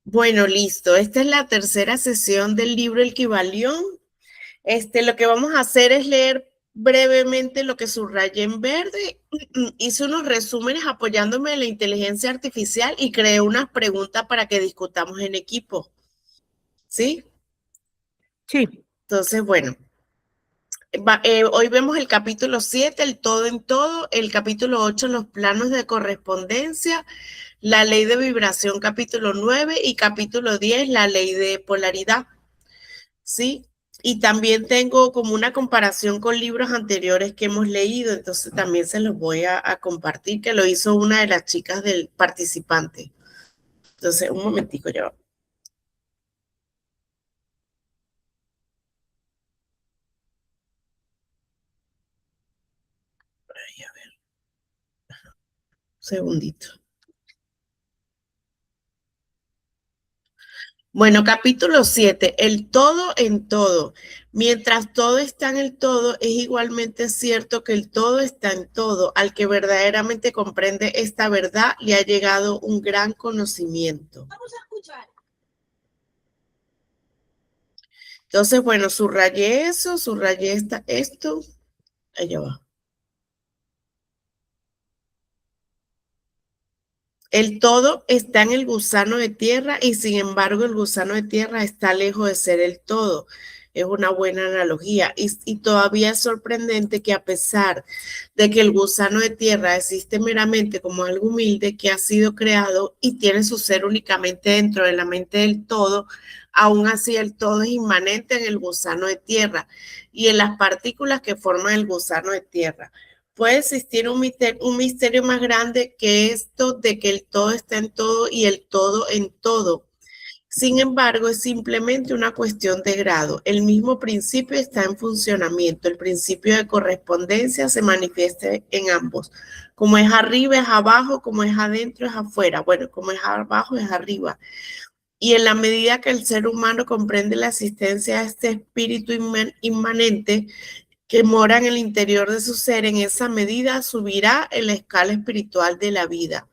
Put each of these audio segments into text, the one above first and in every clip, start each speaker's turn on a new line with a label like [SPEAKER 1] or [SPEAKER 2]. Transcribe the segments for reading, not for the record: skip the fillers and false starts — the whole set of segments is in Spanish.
[SPEAKER 1] Bueno, listo. Esta es la tercera sesión del libro El Kybalión. Lo que vamos a hacer es leer brevemente lo que subrayé en verde. Hice unos resúmenes apoyándome en la inteligencia artificial y creé unas preguntas para que discutamos en equipo. ¿Sí?
[SPEAKER 2] Sí,
[SPEAKER 1] Entonces, bueno, hoy vemos el capítulo 7, el todo en todo, el capítulo 8, los planos de correspondencia, la ley de vibración, capítulo 9 y capítulo 10, la ley de polaridad. ¿Sí? Y también tengo como una comparación con libros anteriores que hemos leído, entonces también se los voy a compartir, que lo hizo una de las chicas del participante. Entonces, un momentico ya. Ay, a ver, un segundito. Bueno, capítulo 7, el todo en todo. Mientras todo está en el todo, es igualmente cierto que el todo está en todo. Al que verdaderamente comprende esta verdad, le ha llegado un gran conocimiento. Vamos a escuchar. Entonces, bueno, subrayé eso, subrayé esto. Allá va. El todo está en el gusano de tierra y sin embargo el gusano de tierra está lejos de ser el todo. Es una buena analogía y todavía es sorprendente que a pesar de que el gusano de tierra existe meramente como algo humilde que ha sido creado y tiene su ser únicamente dentro de la mente del todo, aún así el todo es inmanente en el gusano de tierra y en las partículas que forman el gusano de tierra. Puede existir un misterio más grande que esto de que el todo está en todo y el todo en todo. Sin embargo, es simplemente una cuestión de grado. El mismo principio está en funcionamiento. El principio de correspondencia se manifiesta en ambos. Como es arriba es abajo, como es adentro es afuera. Bueno, como es abajo es arriba. Y en la medida que el ser humano comprende la existencia de este espíritu inmanente, que mora en el interior de su ser, en esa medida subirá en la escala espiritual de la vida.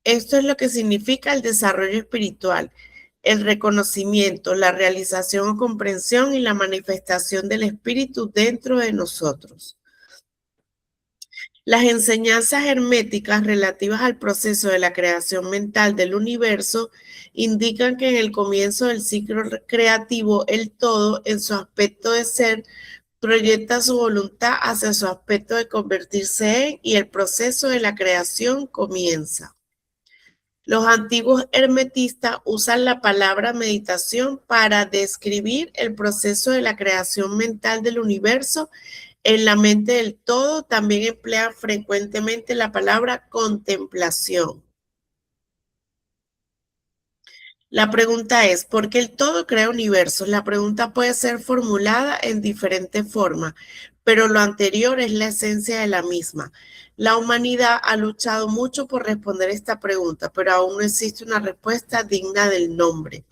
[SPEAKER 1] Esto es lo que significa el desarrollo espiritual, el reconocimiento, la realización o comprensión y la manifestación del espíritu dentro de nosotros. Las enseñanzas herméticas relativas al proceso de la creación mental del universo indican que en el comienzo del ciclo creativo, el todo, en su aspecto de ser, proyecta su voluntad hacia su aspecto de convertirse en y el proceso de la creación comienza. Los antiguos hermetistas usan la palabra meditación para describir el proceso de la creación mental del universo en la mente del todo. También emplean frecuentemente la palabra contemplación. La pregunta es, ¿por qué el todo crea universos? La pregunta puede ser formulada en diferentes formas, pero lo anterior es la esencia de la misma. La humanidad ha luchado mucho por responder esta pregunta, pero aún no existe una respuesta digna del nombre.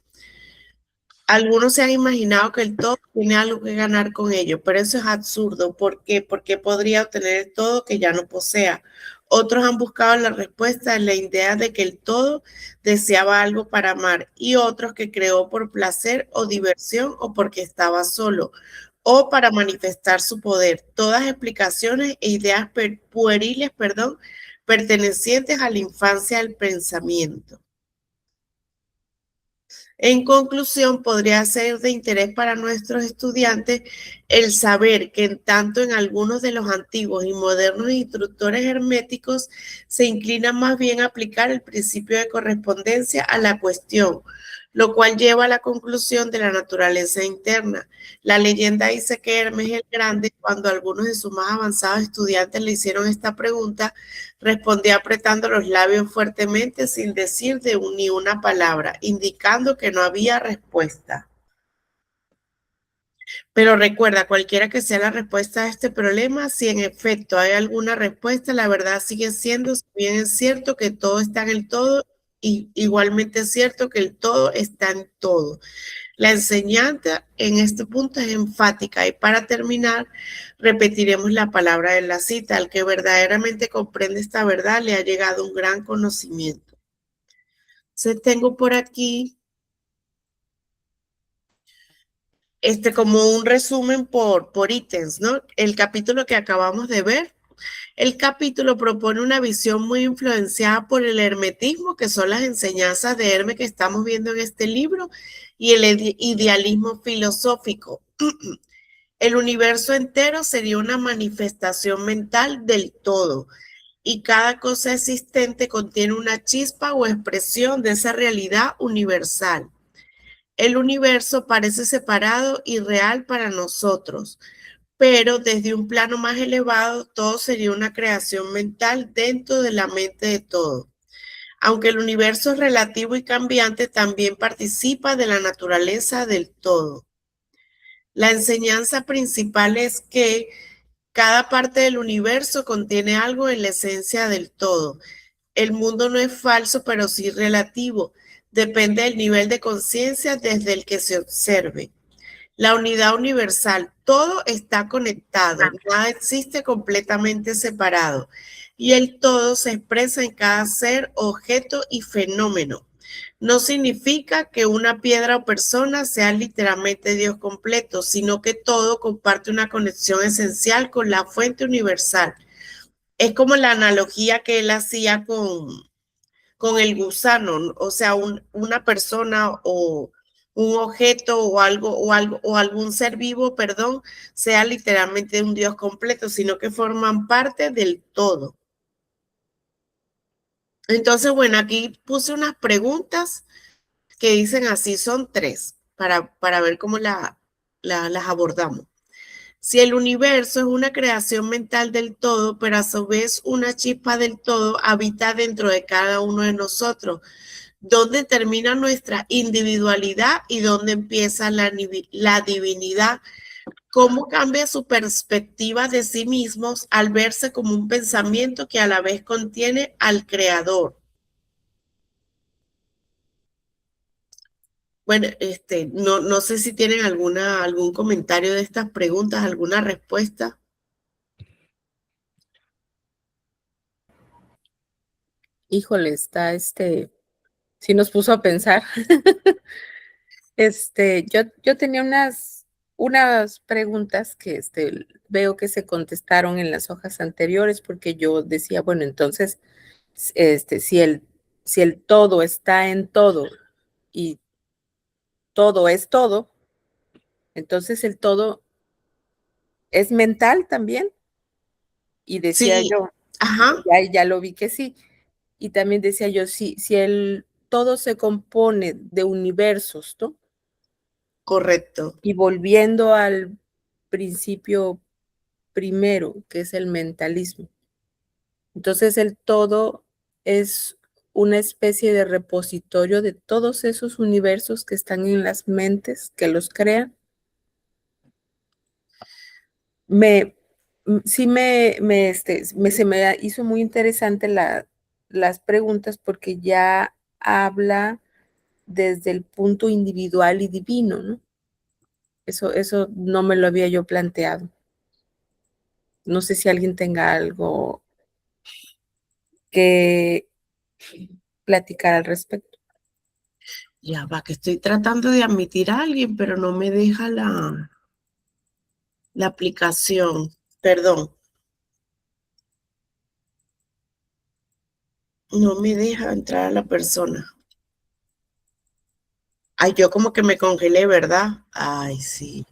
[SPEAKER 1] Algunos se han imaginado que el todo tiene algo que ganar con ello, pero eso es absurdo. ¿Por qué? Porque podría obtener el todo que ya no posea. Otros han buscado la respuesta en la idea de que el todo deseaba algo para amar y otros que creó por placer o diversión o porque estaba solo o para manifestar su poder. Todas explicaciones e ideas pueriles, perdón, pertenecientes a la infancia del pensamiento. En conclusión, podría ser de interés para nuestros estudiantes el saber que en tanto en algunos de los antiguos y modernos instructores herméticos se inclina más bien a aplicar el principio de correspondencia a la cuestión, lo cual lleva a la conclusión de la naturaleza interna. La leyenda dice que Hermes el Grande, cuando algunos de sus más avanzados estudiantes le hicieron esta pregunta, respondió apretando los labios fuertemente sin decir ni una palabra, indicando que no había respuesta. Pero recuerda, cualquiera que sea la respuesta a este problema, si en efecto hay alguna respuesta, la verdad sigue siendo, si bien es cierto que todo está en el todo, y igualmente es cierto que el todo está en todo. La enseñanza en este punto es enfática y para terminar repetiremos la palabra de la cita. Al que verdaderamente comprende esta verdad le ha llegado un gran conocimiento. Entonces tengo por aquí como un resumen por ítems, ¿no? El capítulo que acabamos de ver. El capítulo propone una visión muy influenciada por el hermetismo, que son las enseñanzas de Hermes que estamos viendo en este libro, y el idealismo filosófico. El universo entero sería una manifestación mental del todo, y cada cosa existente contiene una chispa o expresión de esa realidad universal. El universo parece separado y real para nosotros, pero desde un plano más elevado, todo sería una creación mental dentro de la mente de todo. Aunque el universo es relativo y cambiante, también participa de la naturaleza del todo. La enseñanza principal es que cada parte del universo contiene algo en la esencia del todo. El mundo no es falso, pero sí relativo. Depende del nivel de conciencia desde el que se observe. La unidad universal, todo está conectado, nada existe completamente separado y el todo se expresa en cada ser, objeto y fenómeno. No significa que una piedra o persona sea literalmente Dios completo, sino que todo comparte una conexión esencial con la fuente universal. Es como la analogía que él hacía con el gusano, o sea, una persona o un objeto o algún ser vivo, perdón, sea literalmente un Dios completo, sino que forman parte del todo. Entonces, bueno, aquí puse unas preguntas que dicen así, son tres, para ver cómo las abordamos. Si el universo es una creación mental del todo, pero a su vez una chispa del todo habita dentro de cada uno de nosotros, dónde termina nuestra individualidad y dónde empieza la divinidad, cómo cambia su perspectiva de sí mismos al verse como un pensamiento que a la vez contiene al creador. Bueno, no sé si tienen algún comentario de estas preguntas, alguna respuesta.
[SPEAKER 2] Híjole, sí nos puso a pensar. Yo tenía unas preguntas que veo que se contestaron en las hojas anteriores, porque yo decía, bueno, entonces, si el todo está en todo y todo es todo, entonces el todo es mental también. Y decía
[SPEAKER 1] Sí,
[SPEAKER 2] yo,
[SPEAKER 1] ajá,
[SPEAKER 2] ya lo vi que sí. Y también decía yo, si el todo se compone de universos, ¿no?
[SPEAKER 1] correcto.
[SPEAKER 2] Y volviendo al principio primero, que es el mentalismo. Entonces el todo es una especie de repositorio de todos esos universos que están en las mentes que los crean. Sí se me hizo muy interesante las preguntas, porque ya habla desde el punto individual y divino, ¿no? Eso no me lo había yo planteado. No sé si alguien tenga algo que platicar al respecto.
[SPEAKER 1] Ya va, que estoy tratando de admitir a alguien, pero no me deja la aplicación. Perdón, no me deja entrar a la persona. Ay, yo como que me congelé, ¿verdad? Ay, sí.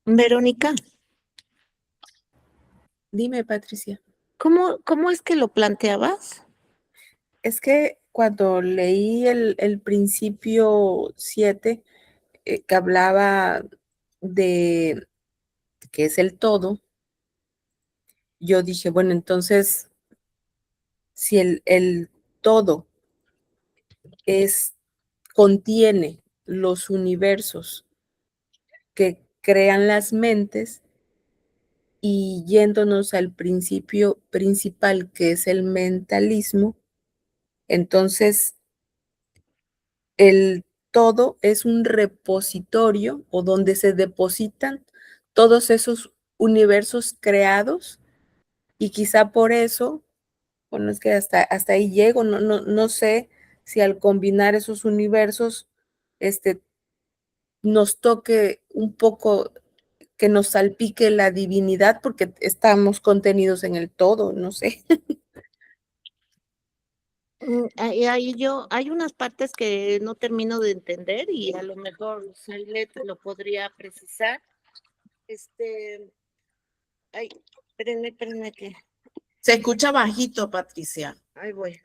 [SPEAKER 3] Verónica,
[SPEAKER 2] Dime, Patricia.
[SPEAKER 3] ¿cómo es que lo planteabas?
[SPEAKER 2] Es que cuando leí el principio 7, que hablaba de que es el todo, yo dije, bueno, entonces, si el todo es, contiene los universos que crean las mentes, y yéndonos al principio principal, que es el mentalismo, entonces todo es un repositorio o donde se depositan todos esos universos creados y quizá por eso, bueno, es que hasta ahí llego, no sé si al combinar esos universos, nos toque un poco que nos salpique la divinidad porque estamos contenidos en el todo, no sé.
[SPEAKER 3] Hay unas partes que no termino de entender y a lo mejor Saile te lo podría precisar. Este, ay, espérenme que,
[SPEAKER 1] Se escucha bajito, Patricia.
[SPEAKER 3] ahí voy.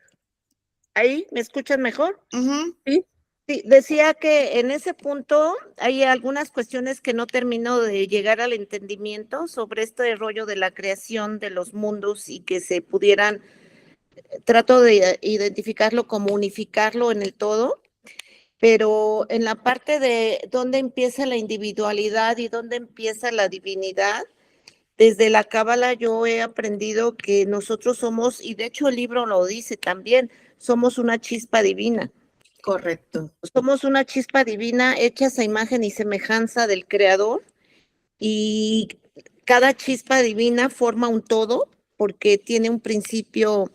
[SPEAKER 3] ¿Ahí me escuchan mejor?
[SPEAKER 1] Ujú.
[SPEAKER 2] Sí,
[SPEAKER 3] Sí, decía que en ese punto hay algunas cuestiones que no termino de llegar al entendimiento sobre este rollo de la creación de los mundos y que se pudieran, trato de identificarlo como unificarlo en el todo, pero en la parte de dónde empieza la individualidad y dónde empieza la divinidad, desde la Cábala yo he aprendido que nosotros somos, y de hecho el libro lo dice también, somos una chispa divina.
[SPEAKER 1] Correcto.
[SPEAKER 3] Somos una chispa divina hechas a imagen y semejanza del Creador y cada chispa divina forma un todo porque tiene un principio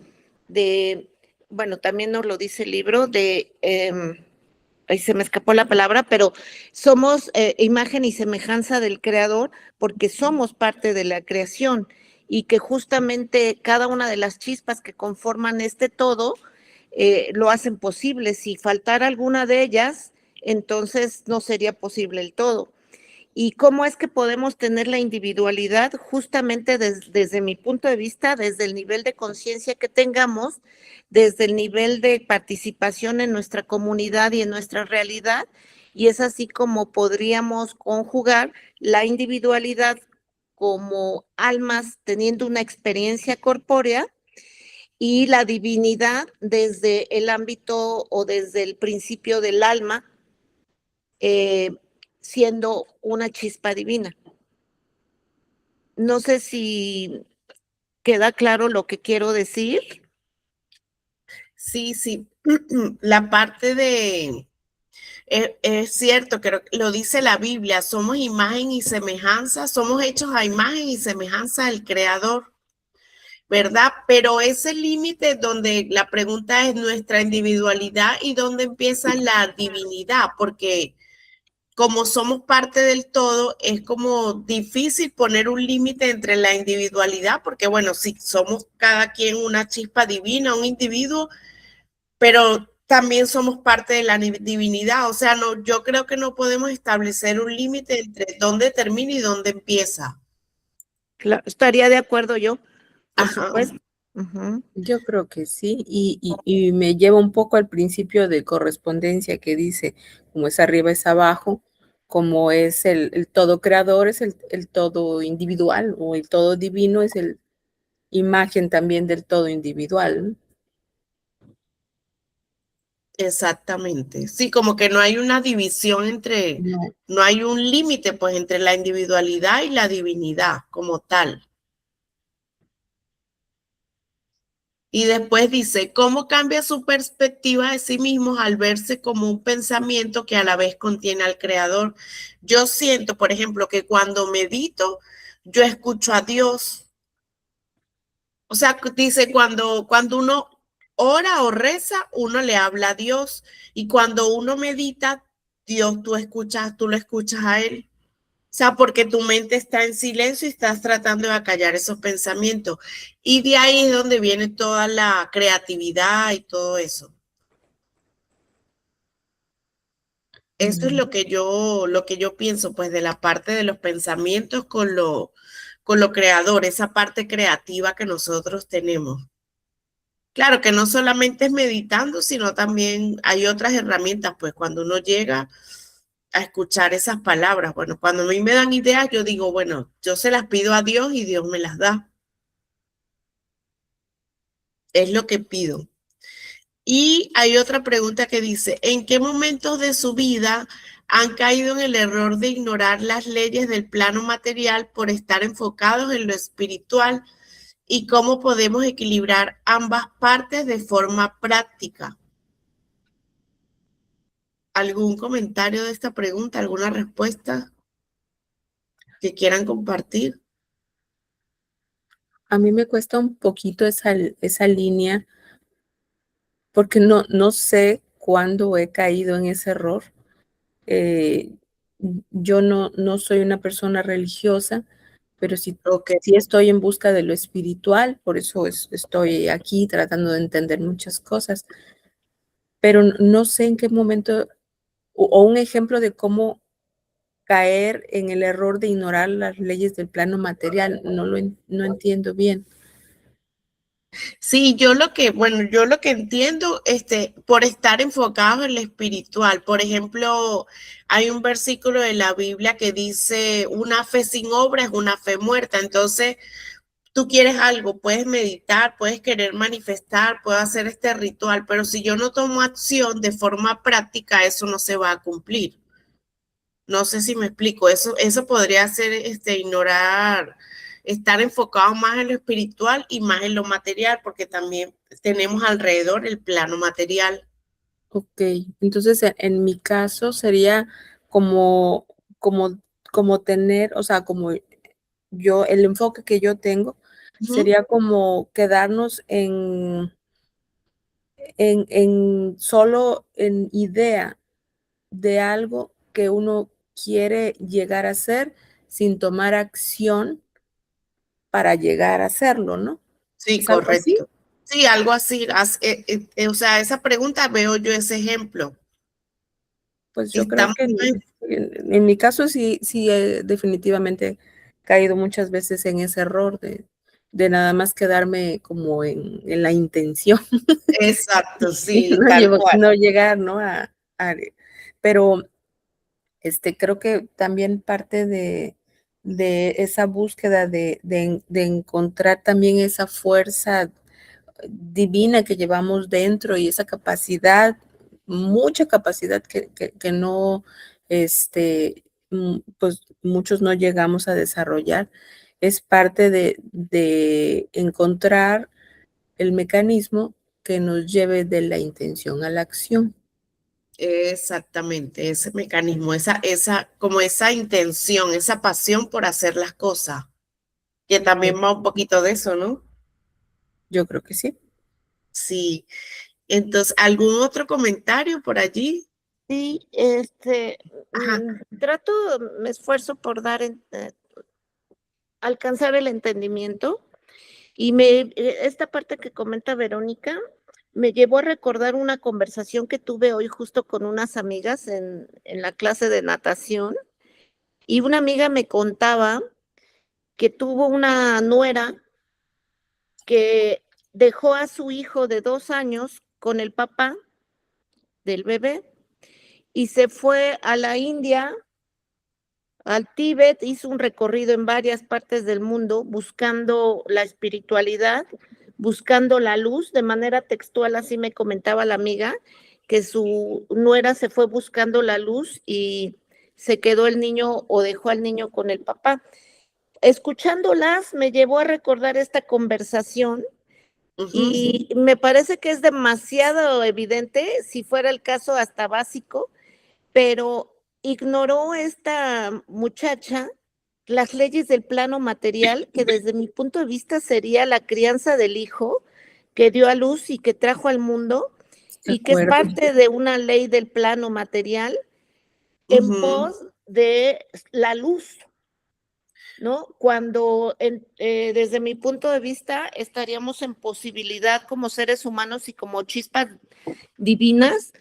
[SPEAKER 3] de, bueno, también nos lo dice el libro, ahí se me escapó la palabra, pero somos imagen y semejanza del Creador porque somos parte de la creación y que justamente cada una de las chispas que conforman este todo lo hacen posible. Si faltara alguna de ellas, entonces no sería posible el todo. ¿Y cómo es que podemos tener la individualidad? Justamente desde mi punto de vista, desde el nivel de conciencia que tengamos, desde el nivel de participación en nuestra comunidad y en nuestra realidad. Y es así como podríamos conjugar la individualidad como almas teniendo una experiencia corpórea y la divinidad desde el ámbito o desde el principio del alma, eh, siendo una chispa divina. No sé si queda claro lo que quiero decir.
[SPEAKER 1] Sí, sí. La parte de, es cierto, creo que lo dice la Biblia, somos imagen y semejanza, somos hechos a imagen y semejanza del Creador, ¿verdad? Pero ese límite donde la pregunta es nuestra individualidad y dónde empieza la divinidad, porque como somos parte del todo, es como difícil poner un límite entre la individualidad, porque bueno, sí, somos cada quien una chispa divina, un individuo, pero también somos parte de la divinidad. O sea, no, yo creo que no podemos establecer un límite entre dónde termina y dónde empieza.
[SPEAKER 3] Claro, estaría de acuerdo yo, por
[SPEAKER 1] Ajá.
[SPEAKER 3] supuesto. Uh-huh.
[SPEAKER 2] yo creo que sí, y me lleva un poco al principio de correspondencia que dice, como es arriba es abajo, como es el todo creador, es el todo individual, o el todo divino es el imagen también del todo individual, ¿no?
[SPEAKER 1] Exactamente. Sí, como que no hay una división entre,
[SPEAKER 2] No.
[SPEAKER 1] no hay un límite pues entre la individualidad y la divinidad como tal. Y después dice, ¿cómo cambia su perspectiva de sí mismos al verse como un pensamiento que a la vez contiene al creador? Yo siento, por ejemplo, que cuando medito, yo escucho a Dios. O sea, dice, cuando uno ora o reza, uno le habla a Dios. Y cuando uno medita, Dios, tú lo escuchas a Él. O sea, porque tu mente está en silencio y estás tratando de acallar esos pensamientos. Y de ahí es donde viene toda la creatividad y todo eso. Eso es lo que yo pienso, pues, de la parte de los pensamientos con lo creador, esa parte creativa que nosotros tenemos. Claro que no solamente es meditando, sino también hay otras herramientas, pues cuando uno llega a escuchar esas palabras, bueno, cuando a mí me dan ideas, yo digo, bueno, yo se las pido a Dios y Dios me las da. Es lo que pido. Y hay otra pregunta que dice, ¿en qué momentos de su vida han caído en el error de ignorar las leyes del plano material por estar enfocados en lo espiritual? ¿Y cómo podemos equilibrar ambas partes de forma práctica? ¿Algún comentario de esta pregunta? ¿Alguna respuesta que quieran compartir?
[SPEAKER 2] A mí me cuesta un poquito esa línea porque no sé cuándo he caído en ese error. Eh, yo no soy una persona religiosa, pero
[SPEAKER 1] Ok.
[SPEAKER 2] sí estoy en busca de lo espiritual, por eso estoy aquí tratando de entender muchas cosas, pero no sé en qué momento o un ejemplo de cómo caer en el error de ignorar las leyes del plano material, no entiendo bien.
[SPEAKER 1] Sí, yo lo que entiendo, por estar enfocados en lo espiritual. Por ejemplo, hay un versículo de la Biblia que dice, una fe sin obra es una fe muerta. Entonces, tú quieres algo, puedes meditar, puedes querer manifestar, puedes hacer este ritual, pero si yo no tomo acción de forma práctica, eso no se va a cumplir. No sé si me explico. Eso podría ser ignorar, estar enfocado más en lo espiritual y más en lo material, porque también tenemos alrededor el plano material.
[SPEAKER 2] Ok, entonces en mi caso sería como, como, como tener, o sea, como el enfoque que yo tengo
[SPEAKER 1] Ujú.
[SPEAKER 2] sería como quedarnos solo en idea de algo que uno quiere llegar a ser sin tomar acción para llegar a hacerlo, ¿no?
[SPEAKER 1] Sí,
[SPEAKER 2] ¿Es algo así?
[SPEAKER 1] correcto. Sí, algo así. O sea, esa pregunta veo yo ese ejemplo.
[SPEAKER 2] Pues yo creo
[SPEAKER 1] Estamos
[SPEAKER 2] que en mi caso sí he definitivamente caído muchas veces en ese error de nada más quedarme como en la intención
[SPEAKER 1] exacto,
[SPEAKER 2] y
[SPEAKER 1] sí, tal cual.
[SPEAKER 2] no llegar, ¿no? Pero creo que también parte de esa búsqueda de encontrar también esa fuerza divina que llevamos dentro y esa capacidad, mucha capacidad que no, pues muchos no llegamos a desarrollar, es parte de encontrar el mecanismo que nos lleve de la intención a la acción.
[SPEAKER 1] Exactamente, ese mecanismo, como esa intención, esa pasión por hacer las cosas, que también va un poquito de eso, ¿no?
[SPEAKER 2] Yo creo que sí.
[SPEAKER 1] Sí. Entonces, ¿algún otro comentario por allí?
[SPEAKER 3] Sí,
[SPEAKER 1] Ajá.
[SPEAKER 3] trato, me esfuerzo por alcanzar el entendimiento y esta parte que comenta Verónica me llevó a recordar una conversación que tuve hoy justo con unas amigas en la clase de natación y una amiga me contaba que tuvo una nuera que dejó a su hijo de 2 años con el papá del bebé y se fue a la India, al Tíbet, hizo un recorrido en varias partes del mundo buscando la espiritualidad, buscando la luz, de manera textual, así me comentaba la amiga, que su nuera se fue buscando la luz y se quedó el niño o dejó al niño con el papá. Escuchándolas me llevó a recordar esta conversación
[SPEAKER 1] Ujú.
[SPEAKER 3] y me parece que es demasiado evidente, si fuera el caso hasta básico, pero ignoró esta muchacha las leyes del plano material, que desde mi punto de vista sería la crianza del hijo que dio a luz y que trajo al mundo
[SPEAKER 2] De
[SPEAKER 3] y que es
[SPEAKER 2] acuerdo.
[SPEAKER 3] parte de una ley del plano material en
[SPEAKER 1] Ujú.
[SPEAKER 3] pos de la luz, ¿no? Cuando desde mi punto de vista estaríamos en posibilidad como seres humanos y como chispas divinas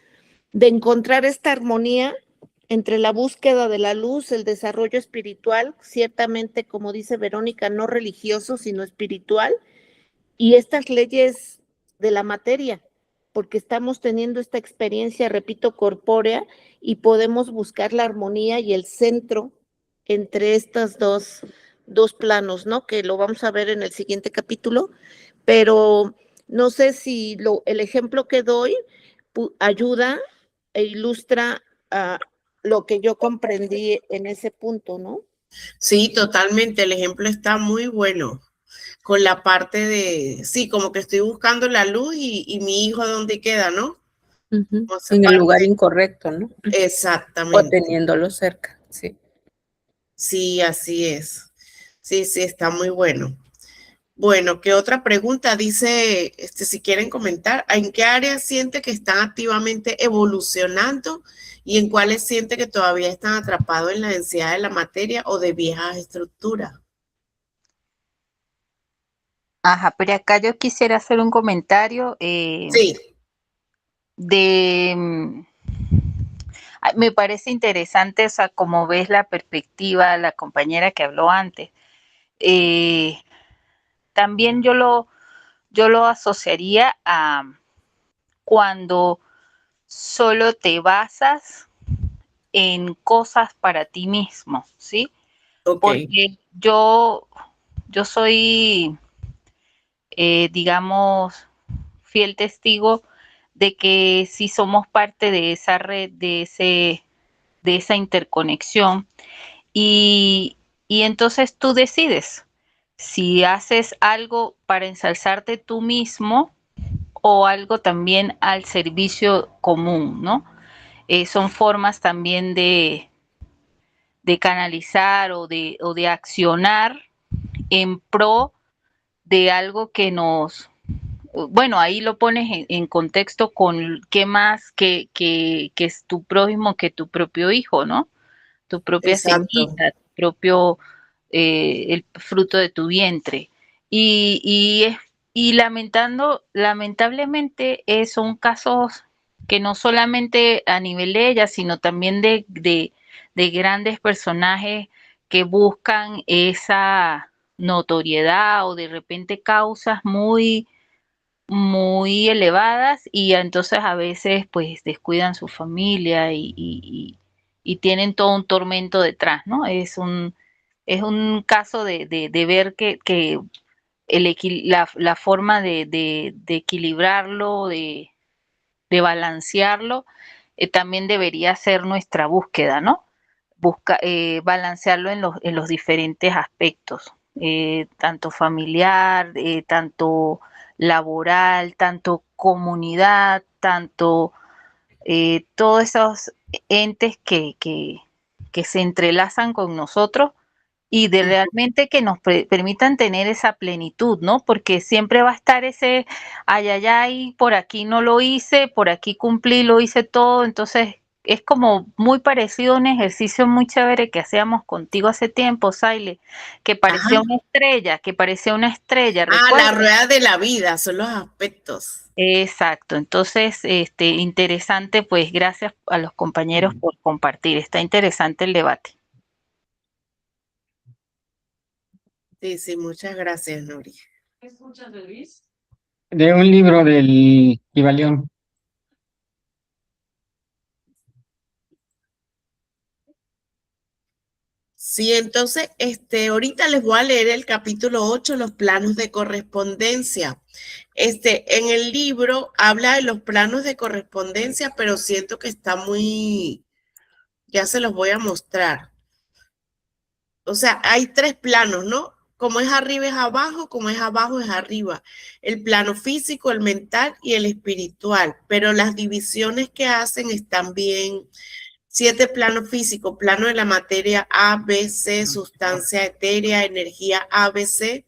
[SPEAKER 3] de encontrar esta armonía entre la búsqueda de la luz, el desarrollo espiritual, ciertamente, como dice Verónica, no religioso, sino espiritual, y estas leyes de la materia, porque estamos teniendo esta experiencia, repito, corpórea, y podemos buscar la armonía y el centro entre estos dos planos, ¿no? Que lo vamos a ver en el siguiente capítulo, pero no sé si el ejemplo que doy ayuda e ilustra lo que yo comprendí en ese punto, ¿no?
[SPEAKER 1] Sí, totalmente. El ejemplo está muy bueno con la parte de, sí, como que estoy buscando la luz y mi hijo dónde queda, ¿no? O sea,
[SPEAKER 2] En el lugar
[SPEAKER 1] parte-
[SPEAKER 2] incorrecto, ¿no? O
[SPEAKER 1] exactamente.
[SPEAKER 2] teniéndolo cerca, sí.
[SPEAKER 1] Sí, así es. Sí, sí, está muy bueno. Bueno, ¿qué otra pregunta? Dice, si quieren comentar, ¿en qué áreas siente que están activamente evolucionando y en cuáles siente que todavía están atrapados en la densidad de la materia o de viejas estructuras?
[SPEAKER 4] Ajá, pero acá yo quisiera hacer un comentario
[SPEAKER 1] Sí,
[SPEAKER 4] de... me parece interesante, o sea, como ves la perspectiva, la compañera que habló antes. Eh, también yo lo asociaría a cuando solo te basas en cosas para ti mismo, ¿sí?
[SPEAKER 1] ok,
[SPEAKER 4] Porque yo soy, digamos, fiel testigo de que si somos parte de esa red, de esa interconexión, y, y entonces tú decides si haces algo para ensalzarte tú mismo o algo también al servicio común, ¿no? Son formas también de canalizar o de accionar en pro de algo que nos, bueno, ahí lo pones en contexto con qué más que es tu prójimo que tu propio hijo, ¿no? Tu propia
[SPEAKER 1] exacto.
[SPEAKER 4] semilla, tu propio, el fruto de tu vientre. Y, y, es- y lamentablemente son casos que no solamente a nivel de ella, sino también de grandes personajes que buscan esa notoriedad o de repente causas muy elevadas y entonces a veces pues descuidan su familia y tienen todo un tormento detrás, ¿no? Es un caso de ver que la forma de equilibrarlo, de balancearlo, también debería ser nuestra búsqueda, ¿no? Balancearlo en los diferentes aspectos, tanto familiar, tanto laboral, tanto comunidad, tanto todos esos entes que se entrelazan con nosotros y de realmente que nos permitan tener esa plenitud, ¿no? Porque siempre va a estar ese, ay, ay, ay, por aquí no lo hice, por aquí cumplí, lo hice todo, entonces es como muy parecido a un ejercicio muy chévere que hacíamos contigo hace tiempo, Saile,
[SPEAKER 1] Ajá.
[SPEAKER 4] que parecía una estrella,
[SPEAKER 1] Ah, la
[SPEAKER 4] ¿recuerdas?
[SPEAKER 1] rueda de la vida son los aspectos.
[SPEAKER 4] Exacto, entonces, interesante, pues gracias a los compañeros por compartir, está interesante el debate.
[SPEAKER 1] Sí, sí, muchas gracias, Nori.
[SPEAKER 5] De un libro del Kybalión.
[SPEAKER 1] Sí, entonces, ahorita les voy a leer el capítulo 8, los planos de correspondencia. En el libro habla de los planos de correspondencia, pero siento que está muy, ya se los voy a mostrar. O sea, hay tres planos, ¿no? Como es arriba es abajo, como es abajo es arriba. El plano físico, el mental y el espiritual, pero las divisiones que hacen están bien. 7 planos físicos, plano de la materia A, B, C, sustancia etérea, energía A, B, C,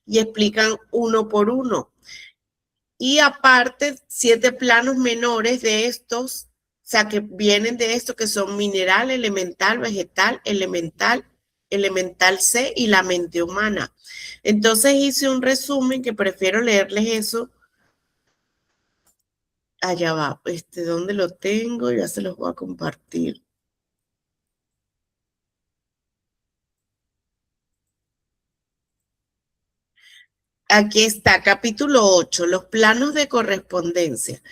[SPEAKER 1] y explican uno por uno. Y aparte, 7 planos menores de estos, o sea, que vienen de esto, que son mineral, elemental, vegetal, elemental C y la mente humana. Entonces hice un resumen que prefiero leerles eso. Allá va, ¿dónde lo tengo? Ya se los voy a compartir. Aquí está, capítulo 8, los planos de correspondencia.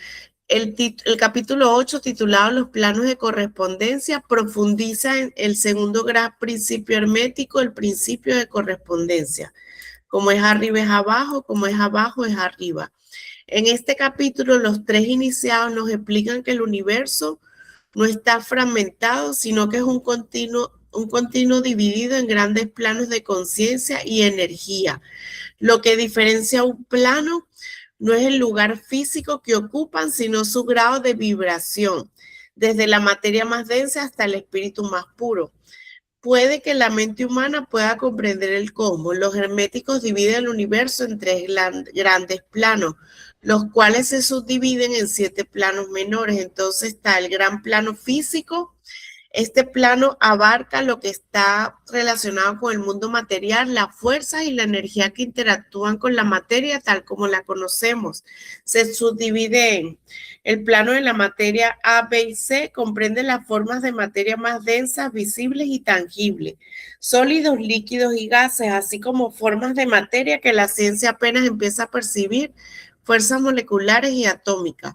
[SPEAKER 1] El capítulo 8, titulado Los planos de correspondencia, profundiza en el segundo gran principio hermético, el principio de correspondencia. Como es arriba es abajo, como es abajo es arriba. En este capítulo, los tres iniciados nos explican que el universo no está fragmentado, sino que es un continuo dividido en grandes planos de conciencia y energía. Lo que diferencia un plano no es el lugar físico que ocupan, sino su grado de vibración, desde la materia más densa hasta el espíritu más puro. Puede que la mente humana pueda comprender el cosmos. Los herméticos dividen el universo en 3 grandes planos, los cuales se subdividen en 7 planos menores. Entonces está el gran plano físico. Este plano abarca lo que está relacionado con el mundo material, las fuerzas y la energía que interactúan con la materia tal como la conocemos. Se subdivide en el plano de la materia A, B y C, comprende las formas de materia más densas, visibles y tangibles, sólidos, líquidos y gases, así como formas de materia que la ciencia apenas empieza a percibir, fuerzas moleculares y atómicas.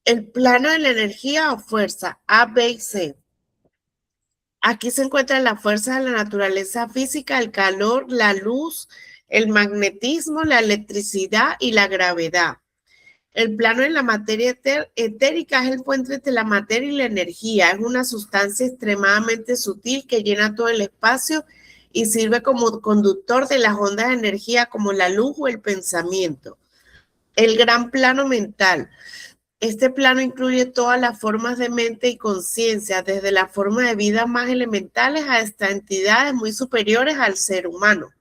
[SPEAKER 1] El plano de la energía o fuerza A, B y C. Aquí se encuentran las fuerzas de la naturaleza física, el calor, la luz, el magnetismo, la electricidad y la gravedad. El plano de la materia etérica es el puente entre la materia y la energía. Es una sustancia extremadamente sutil que llena todo el espacio y sirve como conductor de las ondas de energía como la luz o el pensamiento. El gran plano mental. Este plano incluye todas las formas de mente y conciencia, desde las formas de vida más elementales hasta entidades muy superiores al ser humano.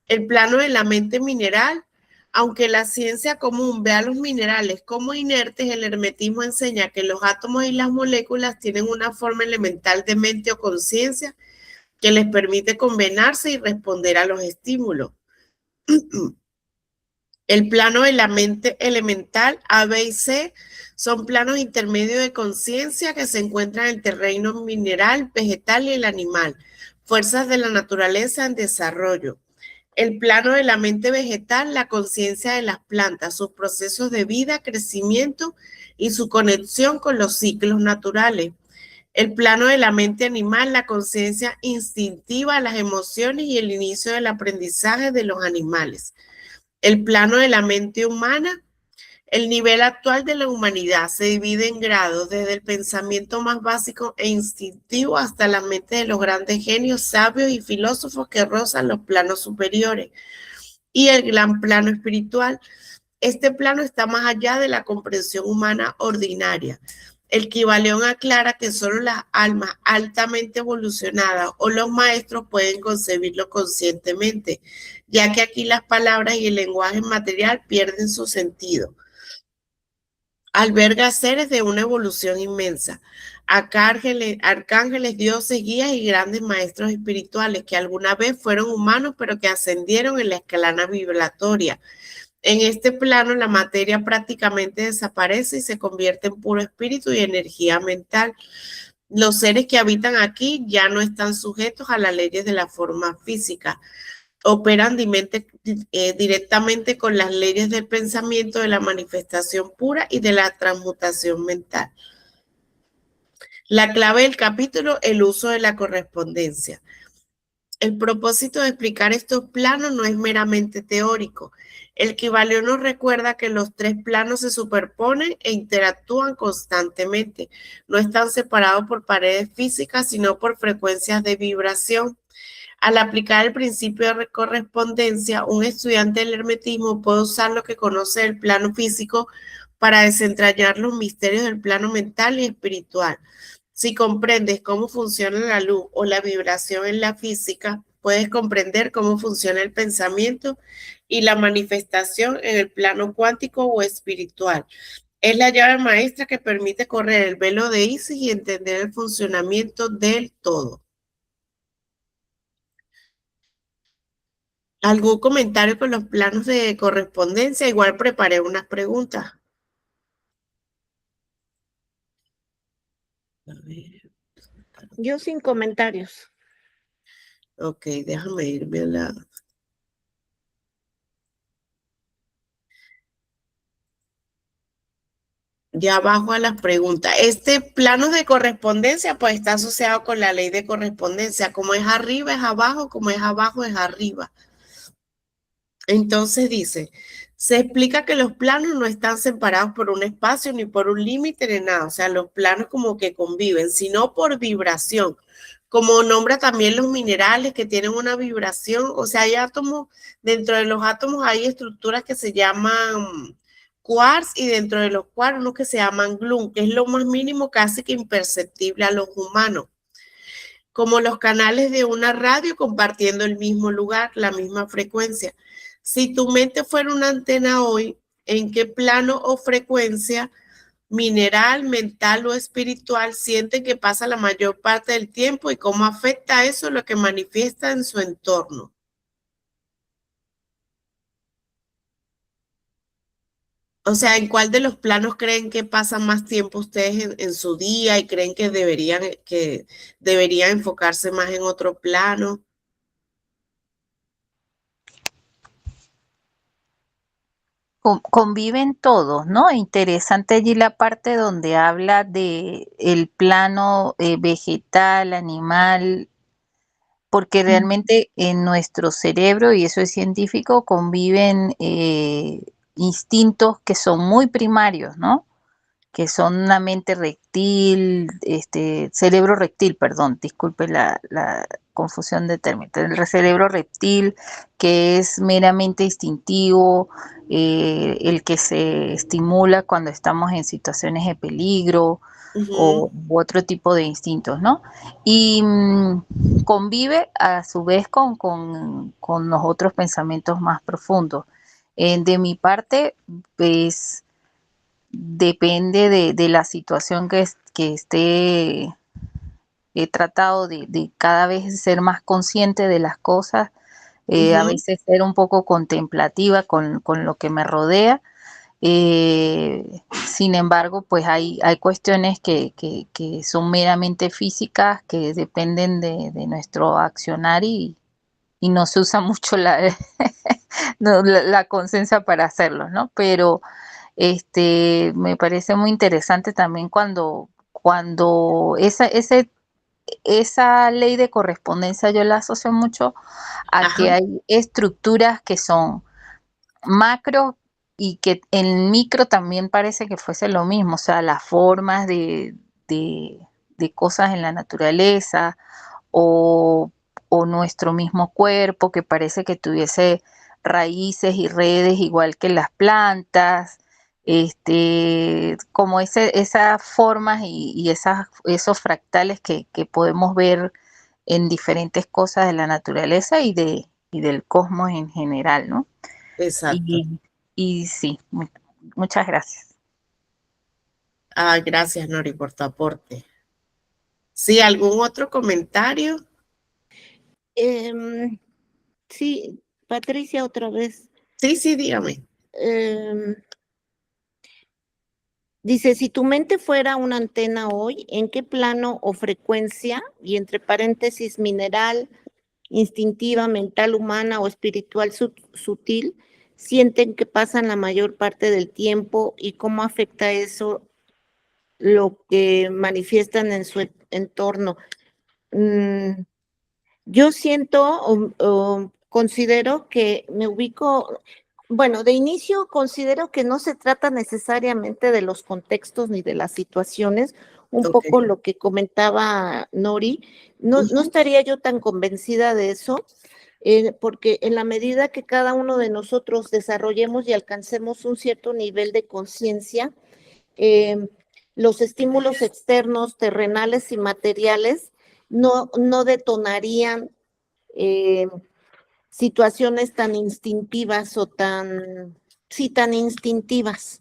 [SPEAKER 1] El plano de la mente mineral, aunque la ciencia común ve a los minerales como inertes, el hermetismo enseña que los átomos y las moléculas tienen una forma elemental de mente o conciencia que les permite combinarse y responder a los estímulos. El plano de la mente elemental, A, B y C, son planos intermedios de conciencia que se encuentran en el terreno mineral, vegetal y el animal, fuerzas de la naturaleza en desarrollo. El plano de la mente vegetal, la conciencia de las plantas, sus procesos de vida, crecimiento y su conexión con los ciclos naturales. El plano de la mente animal, la conciencia instintiva, las emociones y el inicio del aprendizaje de los animales. El plano de la mente humana, el nivel actual de la humanidad se divide en grados, desde el pensamiento más básico e instintivo hasta la mente de los grandes genios, sabios y filósofos que rozan los planos superiores. Y el gran plano espiritual, este plano está más allá de la comprensión humana ordinaria. El Kybalión aclara que solo las almas altamente evolucionadas o los maestros pueden concebirlo conscientemente, ya que aquí las palabras y el lenguaje material pierden su sentido. Alberga seres de una evolución inmensa, arcángeles, dioses, guías y grandes maestros espirituales que alguna vez fueron humanos pero que ascendieron en la escalana vibratoria. En este plano la materia prácticamente desaparece y se convierte en puro espíritu y energía mental. Los seres que habitan aquí ya no están sujetos a las leyes de la forma física. Operan directamente con las leyes del pensamiento, de la manifestación pura y de la transmutación mental. La clave del capítulo, el uso de la correspondencia. El propósito de explicar estos planos no es meramente teórico. El Kybalión nos recuerda que los 3 planos se superponen e interactúan constantemente. No están separados por paredes físicas, sino por frecuencias de vibración. Al aplicar el principio de correspondencia, un estudiante del hermetismo puede usar lo que conoce del plano físico para desentrañar los misterios del plano mental y espiritual. Si comprendes cómo funciona la luz o la vibración en la física, puedes comprender cómo funciona el pensamiento y la manifestación en el plano cuántico o espiritual. Es la llave maestra que permite correr el velo de Isis y entender el funcionamiento del todo. ¿Algún comentario con los planos de correspondencia? Igual preparé unas preguntas. A ver.
[SPEAKER 3] Yo sin comentarios.
[SPEAKER 1] Ok, déjame irme a la... Ya bajo a las preguntas. Este plano de correspondencia pues está asociado con la ley de correspondencia. Como es arriba es abajo, como es abajo es arriba. Entonces dice, se explica que los planos no están separados por un espacio ni por un límite ni nada. O sea, los planos como que conviven, sino por vibración. como nombra también los minerales que tienen una vibración, o sea, hay átomos, dentro de los átomos hay estructuras que se llaman quarks y dentro de los quarks unos que se llaman gluon, que es lo más mínimo casi que imperceptible a los humanos, como los canales de una radio compartiendo el mismo lugar, la misma frecuencia. Si tu mente fuera una antena hoy, ¿en qué plano o frecuencia mineral, mental o espiritual siente que pasa la mayor parte del tiempo y cómo afecta eso lo que manifiesta en su entorno? O sea, ¿en cuál de los planos creen que pasan más tiempo ustedes en su día y creen que deberían enfocarse más en otro plano?
[SPEAKER 4] Conviven todos, ¿no? Interesante allí la parte donde habla de el plano vegetal, animal, porque realmente en nuestro cerebro, y eso es científico, conviven instintos que son muy primarios, ¿no? Que son una mente reptil, cerebro reptil, perdón, disculpe la confusión de términos, el cerebro reptil que es meramente instintivo, el que se estimula cuando estamos en situaciones de peligro u otro tipo de instintos, ¿no? Y convive a su vez con los otros pensamientos más profundos. De mi parte, pues depende de la situación que esté. He tratado de cada vez ser más consciente de las cosas, a veces ser un poco contemplativa con lo que me rodea. Sin embargo, pues hay cuestiones que son meramente físicas, que dependen de nuestro accionar y no se usa mucho la conciencia para hacerlo, ¿no? Pero me parece muy interesante también cuando esa ley de correspondencia yo la asocio mucho a que hay estructuras que son macro y que en micro también parece que fuese lo mismo, o sea, las formas de cosas en la naturaleza o, o nuestro mismo cuerpo que parece que tuviese raíces y redes igual que las plantas, como esas formas y esos fractales que podemos ver en diferentes cosas de la naturaleza y del cosmos en general, ¿no?
[SPEAKER 1] Exacto.
[SPEAKER 4] Y sí, muchas gracias.
[SPEAKER 1] Gracias, Nori, por tu aporte. ¿Sí, algún otro comentario?
[SPEAKER 3] Sí, Patricia, otra vez.
[SPEAKER 1] Sí, dígame.
[SPEAKER 3] Dice, si tu mente fuera una antena hoy, ¿en qué plano o frecuencia, y entre paréntesis, mineral, instintiva, mental, humana o espiritual sutil, sienten que pasan la mayor parte del tiempo y cómo afecta eso lo que manifiestan en su entorno? Yo siento o considero que me ubico, bueno, de inicio considero que no se trata necesariamente de los contextos ni de las situaciones, un poco lo que comentaba Nori, no estaría yo tan convencida de eso, porque en la medida que cada uno de nosotros desarrollemos y alcancemos un cierto nivel de conciencia, los estímulos externos, terrenales y materiales no detonarían situaciones tan instintivas o tan instintivas.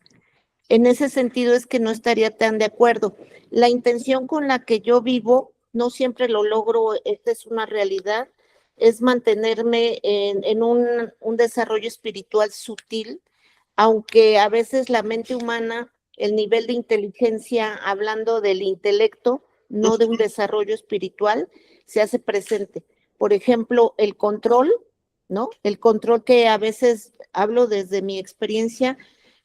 [SPEAKER 3] En ese sentido es que no estaría tan de acuerdo. La intención con la que yo vivo, no siempre lo logro, esta es una realidad, es mantenerme en un desarrollo espiritual sutil, aunque a veces la mente humana, el nivel de inteligencia, hablando del intelecto, no de un desarrollo espiritual, se hace presente. Por ejemplo, el control, ¿no? El control que a veces hablo desde mi experiencia,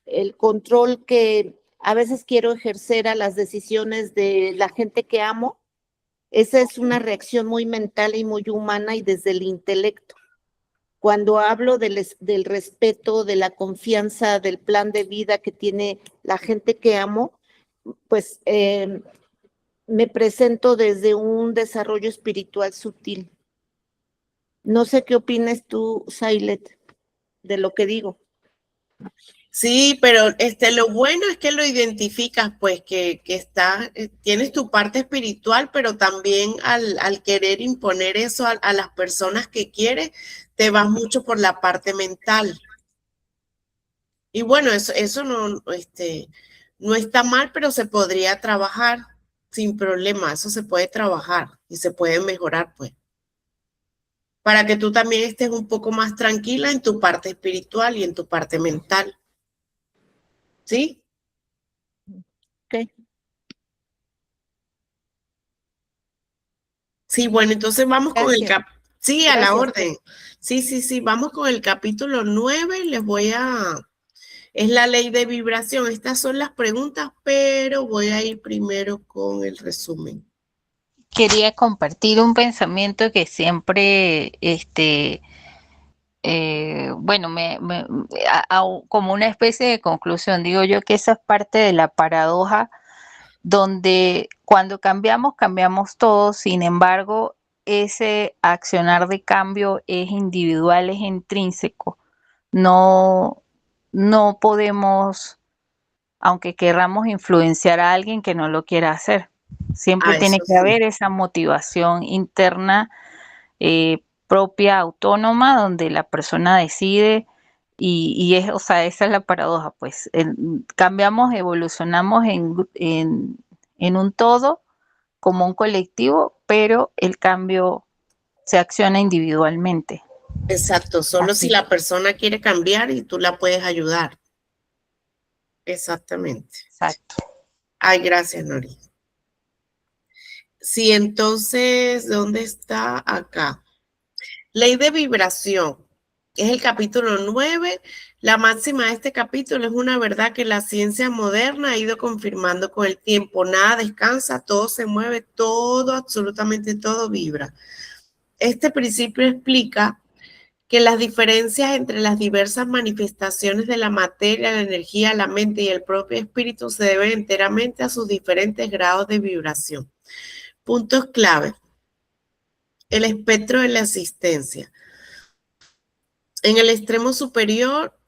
[SPEAKER 3] el control que a veces quiero ejercer a las decisiones de la gente que amo, esa es una reacción muy mental y muy humana y desde el intelecto. Cuando hablo del respeto, de la confianza, del plan de vida que tiene la gente que amo, pues me presento desde un desarrollo espiritual sutil. No sé qué opinas tú, Sailet, de lo que digo.
[SPEAKER 1] Sí, pero lo bueno es que lo identificas, pues, que tienes tu parte espiritual, pero también al querer imponer eso a las personas que quieres, te vas mucho por la parte mental. Y bueno, eso no, no está mal, pero se podría trabajar sin problema. Eso se puede trabajar y se puede mejorar, pues, para que tú también estés un poco más tranquila en tu parte espiritual y en tu parte mental. ¿Sí?
[SPEAKER 3] Ok.
[SPEAKER 1] Sí, bueno, entonces vamos con el
[SPEAKER 3] Gracias.
[SPEAKER 1] Sí, a la
[SPEAKER 3] Gracias.
[SPEAKER 1] orden. Sí, vamos con el capítulo 9. Es la ley de vibración. Estas son las preguntas, pero voy a ir primero con el resumen.
[SPEAKER 4] Quería compartir un pensamiento que siempre, bueno, como una especie de conclusión, digo yo que esa es parte de la paradoja, donde cuando cambiamos, cambiamos todos. Sin embargo, ese accionar de cambio es individual, es intrínseco. No, no podemos, aunque querramos influenciar a alguien que no lo quiera hacer. Siempre tiene
[SPEAKER 1] Eso
[SPEAKER 4] que
[SPEAKER 1] sí.
[SPEAKER 4] haber esa motivación interna, propia, autónoma, donde la persona decide o sea, esa es la paradoja, pues cambiamos, evolucionamos en un todo, como un colectivo, pero el cambio se acciona individualmente.
[SPEAKER 1] Exacto, solo si
[SPEAKER 4] Así,
[SPEAKER 1] la persona quiere cambiar y tú la puedes ayudar. Exactamente.
[SPEAKER 4] exacto.
[SPEAKER 1] Ay, gracias, Nori. Sí, entonces, ¿dónde está acá? Ley de vibración. Es el capítulo 9. La máxima de este capítulo es una verdad que la ciencia moderna ha ido confirmando con el tiempo. Nada descansa, todo se mueve, todo, absolutamente todo vibra. Este principio explica que las diferencias entre las diversas manifestaciones de la materia, la energía, la mente y el propio espíritu se deben enteramente a sus diferentes grados de vibración. Puntos clave. El espectro de la existencia. En el extremo superior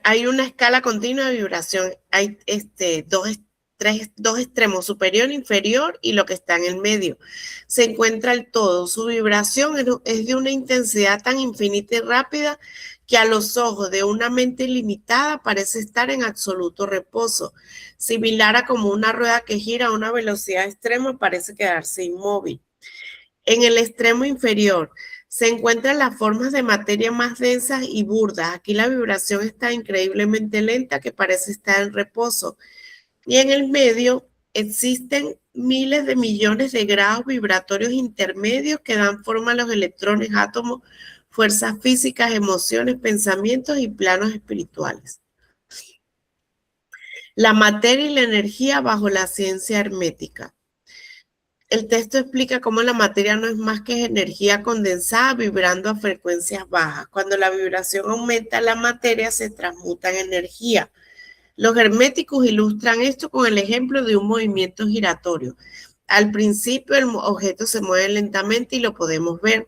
[SPEAKER 1] hay una escala continua de vibración. Hay dos extremos, superior, inferior y lo que está en el medio. Se encuentra el todo. Su vibración es de una intensidad tan infinita y rápida que a los ojos de una mente limitada parece estar en absoluto reposo. Similar a como una rueda que gira a una velocidad extrema parece quedarse inmóvil. En el extremo inferior se encuentran las formas de materia más densas y burdas. Aquí la vibración está increíblemente lenta, que parece estar en reposo. Y en el medio existen miles de millones de grados vibratorios intermedios que dan forma a los electrones, átomos, fuerzas físicas, emociones, pensamientos y planos espirituales. La materia y la energía bajo la ciencia hermética. El texto explica cómo la materia no es más que energía condensada vibrando a frecuencias bajas. Cuando la vibración aumenta, la materia se transmuta en energía. Los herméticos ilustran esto con el ejemplo de un movimiento giratorio. Al principio el objeto se mueve lentamente y lo podemos ver.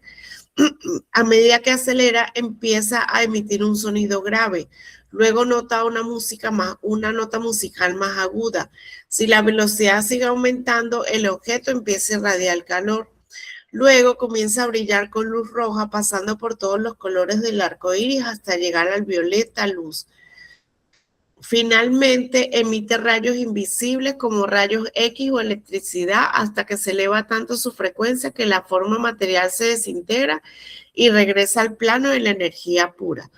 [SPEAKER 1] A medida que acelera, empieza a emitir un sonido grave. Luego nota una nota musical más aguda. Si la velocidad sigue aumentando, el objeto empieza a irradiar calor. Luego comienza a brillar con luz roja, pasando por todos los colores del arco iris hasta llegar al violeta luz. Finalmente emite rayos invisibles como rayos X o electricidad hasta que se eleva tanto su frecuencia que la forma material se desintegra y regresa al plano de la energía pura.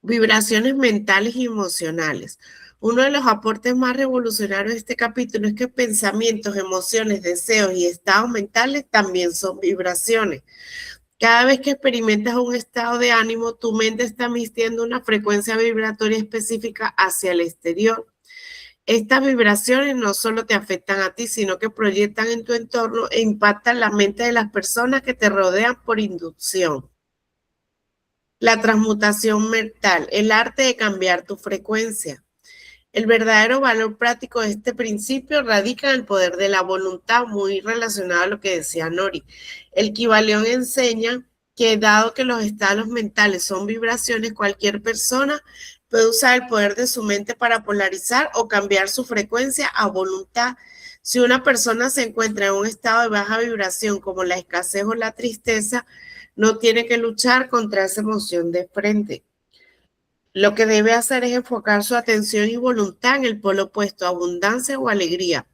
[SPEAKER 1] Vibraciones mentales y emocionales. Uno de los aportes más revolucionarios de este capítulo es que pensamientos, emociones, deseos y estados mentales también son vibraciones. Cada vez que experimentas un estado de ánimo, tu mente está emitiendo una frecuencia vibratoria específica hacia el exterior. Estas vibraciones no solo te afectan a ti, sino que proyectan en tu entorno e impactan la mente de las personas que te rodean por inducción. La transmutación mental, el arte de cambiar tu frecuencia. El verdadero valor práctico de este principio radica en el poder de la voluntad, muy relacionado a lo que decía Nori. El Kybalión enseña que dado que los estados mentales son vibraciones, cualquier persona puede usar el poder de su mente para polarizar o cambiar su frecuencia a voluntad. Si una persona se encuentra en un estado de baja vibración como la escasez o la tristeza, no tiene que luchar contra esa emoción de frente. Lo que debe hacer es enfocar su atención y voluntad en el polo opuesto, abundancia o alegría.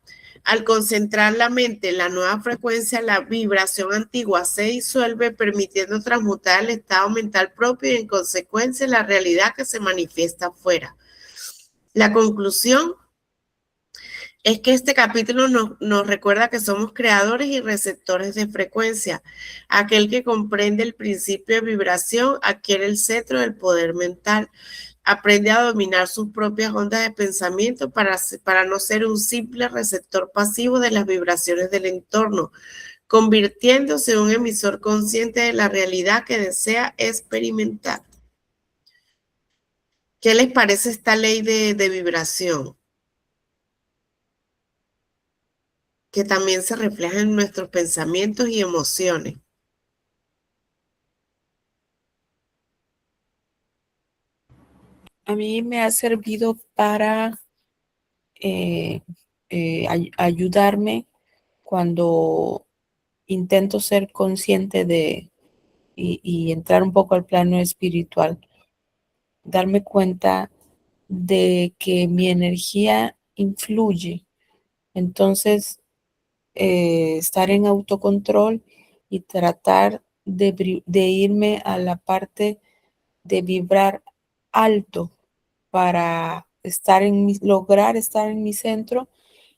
[SPEAKER 1] Al concentrar la mente en la nueva frecuencia, la vibración antigua se disuelve, permitiendo transmutar el estado mental propio y, en consecuencia, la realidad que se manifiesta afuera. La conclusión es que este capítulo nos recuerda que somos creadores y receptores de frecuencia. Aquel que comprende el principio de vibración adquiere el cetro del poder mental. Aprende a dominar sus propias ondas de pensamiento para no ser un simple receptor pasivo de las vibraciones del entorno, convirtiéndose en un emisor consciente de la realidad que desea experimentar. ¿Qué les parece esta ley de vibración? Que también se refleja en nuestros pensamientos y emociones.
[SPEAKER 2] A mí me ha servido para ayudarme cuando intento ser consciente y entrar un poco al plano espiritual, darme cuenta de que mi energía influye. Entonces, estar en autocontrol y tratar de irme a la parte de vibrar alto para lograr estar en mi centro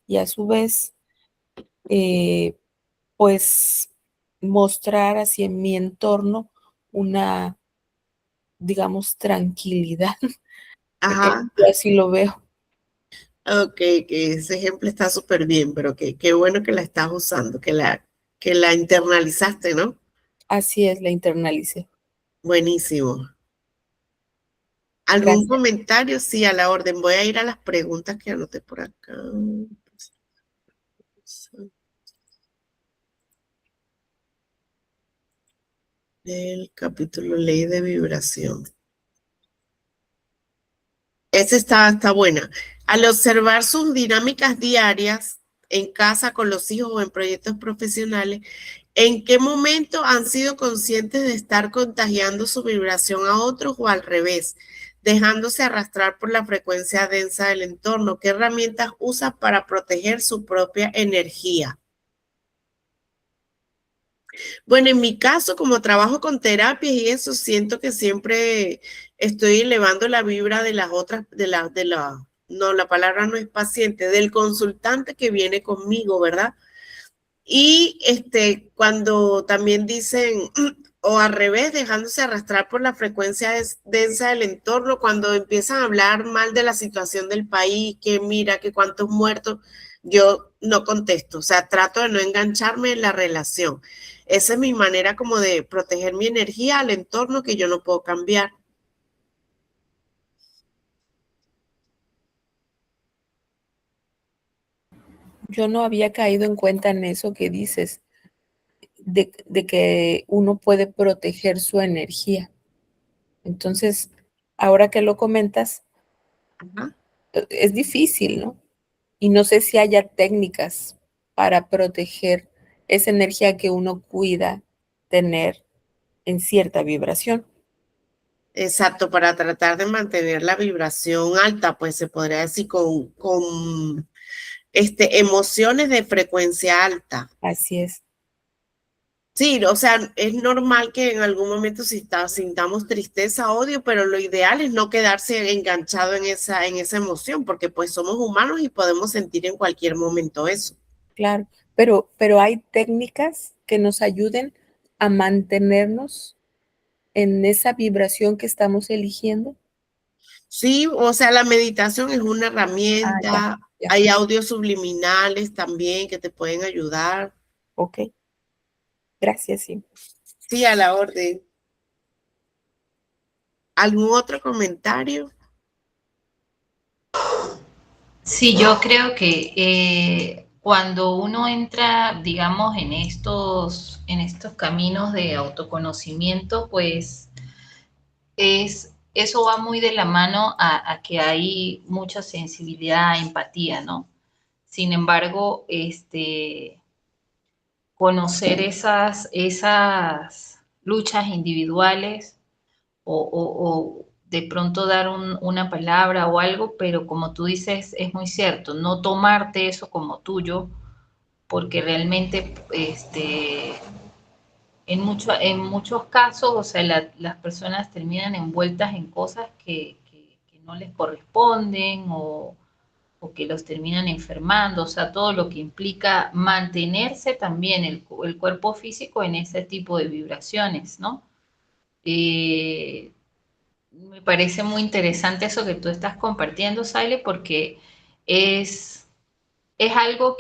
[SPEAKER 2] y a su vez, pues, mostrar hacia mi entorno una, digamos, tranquilidad.
[SPEAKER 1] Ajá,
[SPEAKER 2] Yo así lo veo.
[SPEAKER 1] ok, que ese ejemplo está súper bien, pero qué bueno que la estás usando, que la internalizaste, ¿no?
[SPEAKER 2] Así es, la internalicé.
[SPEAKER 1] Buenísimo. ¿Algún
[SPEAKER 2] Gracias.
[SPEAKER 1] comentario? Sí, a la orden. Voy a ir a las preguntas que anoté por acá. Del capítulo Ley de Vibración. Esa está buena. Al observar sus dinámicas diarias en casa, con los hijos o en proyectos profesionales, ¿en qué momento han sido conscientes de estar contagiando su vibración a otros o al revés, dejándose arrastrar por la frecuencia densa del entorno? ¿Qué herramientas usa para proteger su propia energía? Bueno, en mi caso, como trabajo con terapias y eso, siento que siempre estoy elevando la vibra de las otras, no, la palabra no es paciente, del consultante que viene conmigo, ¿verdad? Y cuando también dicen, o al revés, dejándose arrastrar por la frecuencia densa del entorno, cuando empiezan a hablar mal de la situación del país, que mira, que cuántos muertos, yo no contesto, o sea, trato de no engancharme en la relación. Esa es mi manera como de proteger mi energía al entorno que yo no puedo cambiar.
[SPEAKER 2] Yo no había caído en cuenta en eso que dices, de que uno puede proteger su energía. Entonces, ahora que lo comentas,
[SPEAKER 1] Ajá.
[SPEAKER 2] es difícil, ¿no? Y no sé si haya técnicas para proteger esa energía que uno cuida tener en cierta vibración.
[SPEAKER 1] Exacto, para tratar de mantener la vibración alta, pues se podría decir con emociones de frecuencia alta.
[SPEAKER 2] Así es.
[SPEAKER 1] Sí, o sea, es normal que en algún momento sintamos tristeza, odio, pero lo ideal es no quedarse enganchado en esa emoción, porque pues somos humanos y podemos sentir en cualquier momento eso.
[SPEAKER 2] Claro, pero hay técnicas que nos ayuden a mantenernos en esa vibración que estamos eligiendo.
[SPEAKER 1] Sí, o sea, la meditación es una
[SPEAKER 2] Ah, ya,
[SPEAKER 1] herramienta,
[SPEAKER 2] ya.
[SPEAKER 1] hay audios subliminales también que te pueden ayudar.
[SPEAKER 2] Ok, gracias, sí.
[SPEAKER 1] Sí, a la orden. ¿Algún otro comentario?
[SPEAKER 4] Sí, yo creo que cuando uno entra, digamos, en estos caminos de autoconocimiento, pues eso va muy de la mano a que hay mucha sensibilidad, empatía, ¿no? Sin embargo, conocer esas luchas individuales o de pronto dar una palabra o algo, pero como tú dices, es muy cierto, no tomarte eso como tuyo, porque realmente en muchos casos, o sea, las personas terminan envueltas en cosas que no les corresponden o que los terminan enfermando, o sea, todo lo que implica mantenerse también el cuerpo físico en ese tipo de vibraciones, ¿no? Eh, Me parece muy interesante eso que tú estás compartiendo, Saile, porque es, es algo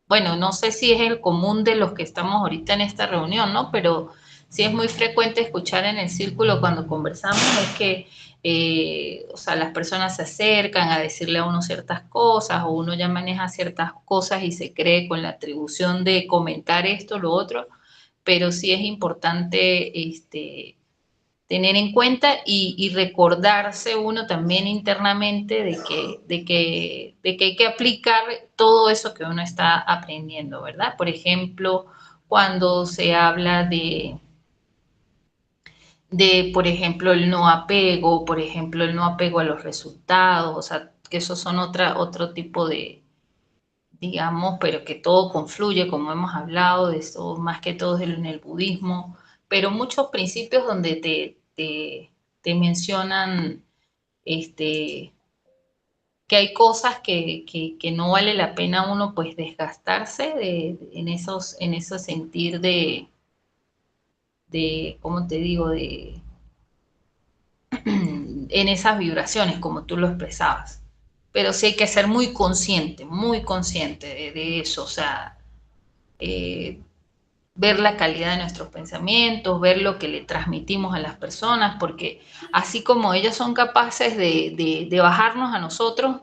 [SPEAKER 4] bueno, no sé si es el común de los que estamos ahorita en esta reunión, ¿no? Pero sí es muy frecuente escuchar en el círculo cuando conversamos, es que, o sea, las personas se acercan a decirle a uno ciertas cosas o uno ya maneja ciertas cosas y se cree con la atribución de comentar esto, lo otro, pero sí es importante, tener en cuenta y recordarse uno también internamente de que hay que aplicar todo eso que uno está aprendiendo, ¿verdad? Por ejemplo, cuando se habla por ejemplo, el no apego, por ejemplo, el no apego a los resultados, o sea, que esos son otro tipo de, digamos, pero que todo confluye, como hemos hablado de eso, más que todo en el budismo, pero muchos principios donde te mencionan que hay cosas que no vale la pena uno pues desgastarse en esos sentir ¿cómo te digo? En esas vibraciones, como tú lo expresabas. Pero sí hay que ser muy consciente de eso, o sea, eh, ver la calidad de nuestros pensamientos, ver lo que le transmitimos a las personas, porque así como ellas son capaces de bajarnos a nosotros,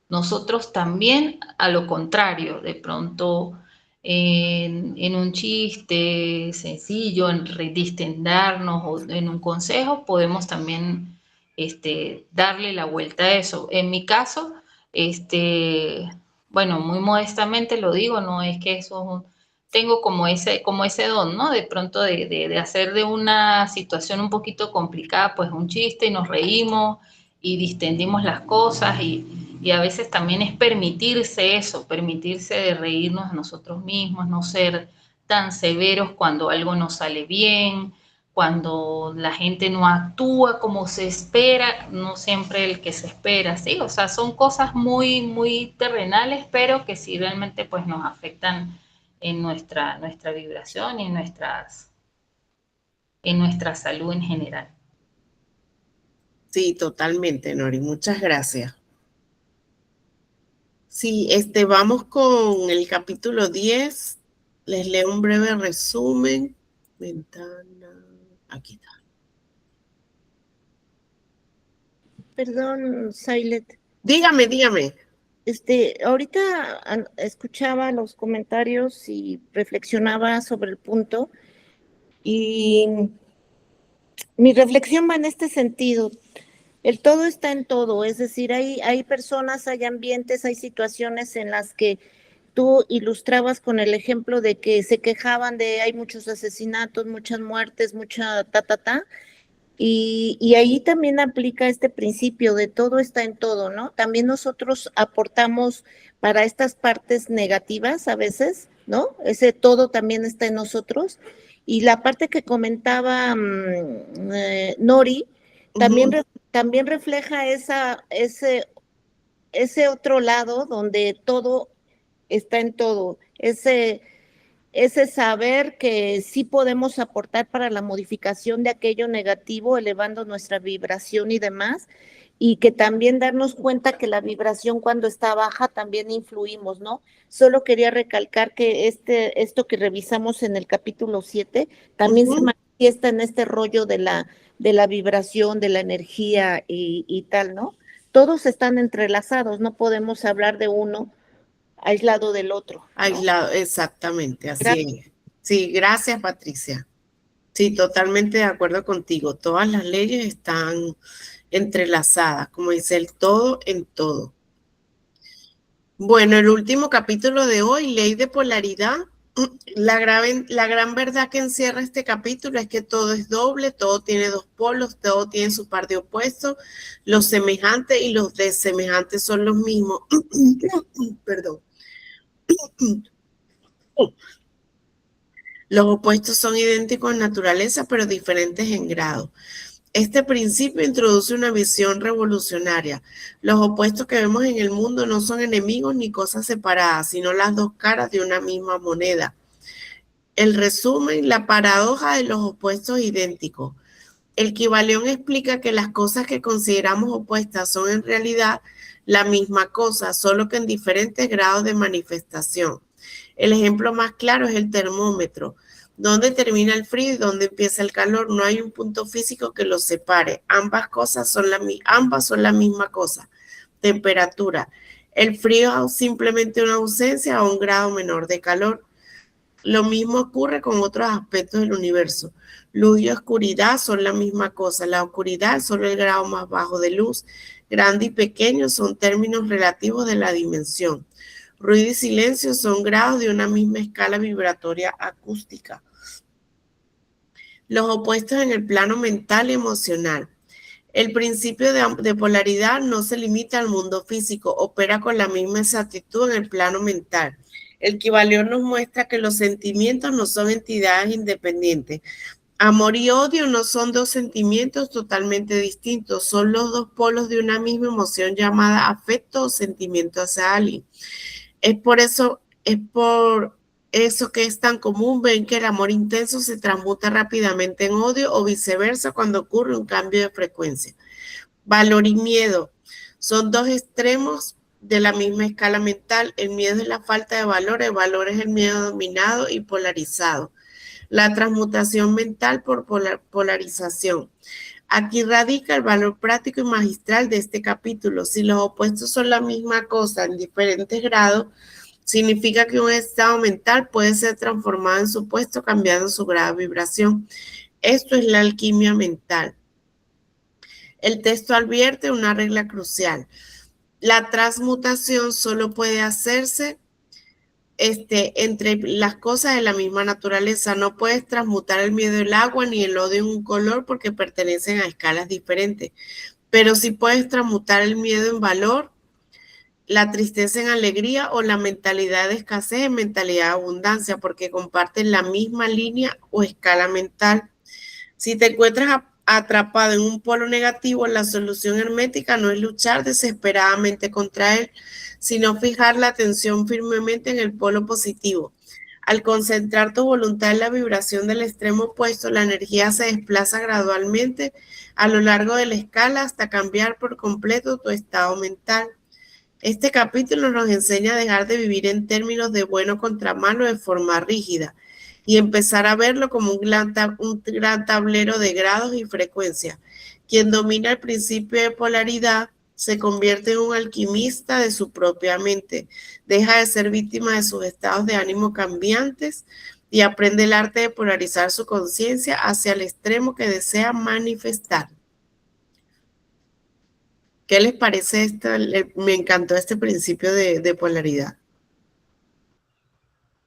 [SPEAKER 4] nosotros también a lo contrario, de pronto en un chiste sencillo, en distendernos o en un consejo, podemos también darle la vuelta a eso. En mi caso, bueno, muy modestamente lo digo, no es que eso es tengo como ese don, ¿no? De pronto de hacer de una situación un poquito complicada, pues un chiste y nos reímos y distendimos las cosas y a veces también es permitirse eso, permitirse de reírnos a nosotros mismos, no ser tan severos cuando algo no sale bien, cuando la gente no actúa como se espera, no siempre el que se espera, ¿sí? O sea, son cosas muy terrenales, pero que sí realmente pues nos afectan en nuestra vibración y en nuestra salud en general.
[SPEAKER 1] Sí, totalmente, Nori. Muchas gracias. Sí, vamos con el capítulo 10. Les leo un breve resumen. Ventana. Aquí está.
[SPEAKER 3] Perdón, Sailet.
[SPEAKER 1] Dígame.
[SPEAKER 3] Ahorita escuchaba los comentarios y reflexionaba sobre el punto y mi reflexión va en este sentido. El todo está en todo, es decir, hay personas, hay ambientes, hay situaciones en las que tú ilustrabas con el ejemplo de que se quejaban de hay muchos asesinatos, muchas muertes, mucha ta. Y ahí también aplica este principio de todo está en todo, ¿no? También nosotros aportamos para estas partes negativas a veces, ¿no? Ese todo también está en nosotros. Y la parte que comentaba Nori, también, también refleja ese otro lado donde todo está en todo, ese saber que sí podemos aportar para la modificación de aquello negativo, elevando nuestra vibración y demás, y que también darnos cuenta que la vibración cuando está baja también influimos, ¿no? Solo quería recalcar que esto que revisamos en el capítulo 7 también se manifiesta en este rollo de la vibración, de la energía y tal, ¿no? todos están entrelazados, no podemos hablar de uno aislado del otro, ¿no?
[SPEAKER 1] Aislado, exactamente, así es. Sí, gracias, Patricia. Sí, totalmente de acuerdo contigo. Todas las leyes están entrelazadas, como dice el todo en todo. Bueno, el último capítulo de hoy, ley de polaridad. La gran verdad que encierra este capítulo es que todo es doble, todo tiene dos polos, todo tiene su par de opuestos. Los semejantes y los desemejantes son los mismos. Perdón. Los opuestos son idénticos en naturaleza, pero diferentes en grado. Este principio introduce una visión revolucionaria. Los opuestos que vemos en el mundo no son enemigos ni cosas separadas, sino las dos caras de una misma moneda. El resumen, la paradoja de los opuestos idénticos. El Kybalión explica que las cosas que consideramos opuestas son en realidad la misma cosa, solo que en diferentes grados de manifestación. El ejemplo más claro es el termómetro. ¿Dónde termina el frío y dónde empieza el calor? No hay un punto físico que los separe. Ambas son la misma cosa. Temperatura. El frío es simplemente una ausencia a un grado menor de calor. Lo mismo ocurre con otros aspectos del universo. Luz y oscuridad son la misma cosa. La oscuridad es solo el grado más bajo de luz. Grande y pequeño son términos relativos de la dimensión. Ruido y silencio son grados de una misma escala vibratoria acústica. Los opuestos en el plano mental y emocional. El principio de polaridad no se limita al mundo físico, opera con la misma exactitud en el plano mental. El Kybalión nos muestra que los sentimientos no son entidades independientes. Amor y odio no son dos sentimientos totalmente distintos, son los dos polos de una misma emoción llamada afecto o sentimiento hacia alguien. Es por eso que es tan común ver que el amor intenso se transmuta rápidamente en odio o viceversa cuando ocurre un cambio de frecuencia. Valor y miedo son dos extremos de la misma escala mental. El miedo es la falta de valor, el valor es el miedo dominado y polarizado. La transmutación mental por polarización. Aquí radica el valor práctico y magistral de este capítulo. Si los opuestos son la misma cosa en diferentes grados, significa que un estado mental puede ser transformado en su opuesto cambiando su grado de vibración. Esto es la alquimia mental. El texto advierte una regla crucial. La transmutación solo puede hacerse entre las cosas de la misma naturaleza. No puedes transmutar el miedo en el agua ni el odio en un color porque pertenecen a escalas diferentes. Pero sí puedes transmutar el miedo en valor, la tristeza en alegría o la mentalidad de escasez en mentalidad de abundancia porque comparten la misma línea o escala mental. Si te encuentras atrapado en un polo negativo, la solución hermética no es luchar desesperadamente contra él, sino fijar la atención firmemente en el polo positivo. Al concentrar tu voluntad en la vibración del extremo opuesto, la energía se desplaza gradualmente a lo largo de la escala hasta cambiar por completo tu estado mental. Este capítulo nos enseña a dejar de vivir en términos de bueno contra malo de forma rígida y empezar a verlo como un gran tablero de grados y frecuencias. Quien domina el principio de polaridad se convierte en un alquimista de su propia mente, deja de ser víctima de sus estados de ánimo cambiantes y aprende el arte de polarizar su conciencia hacia el extremo que desea manifestar. ¿Qué les parece esto? Me encantó este principio de polaridad.